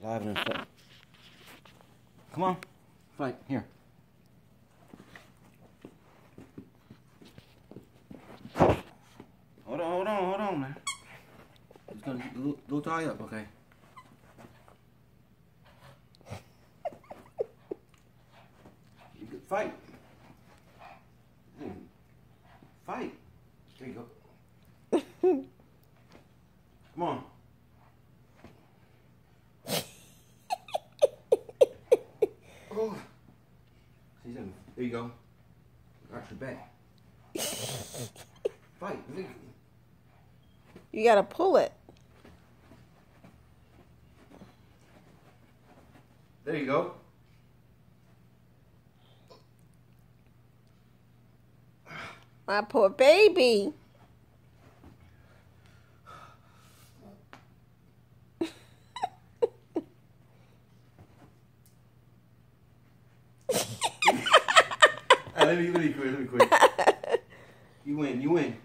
Diving and fight. Come on. Fight. Here. Hold on, man. It's gonna get a little tied up, okay? You can fight. Fight. There you go. Come on. Oh. There you go. Arch your back. Fight. You gotta pull it. There you go. My poor baby. Let me quit. You win.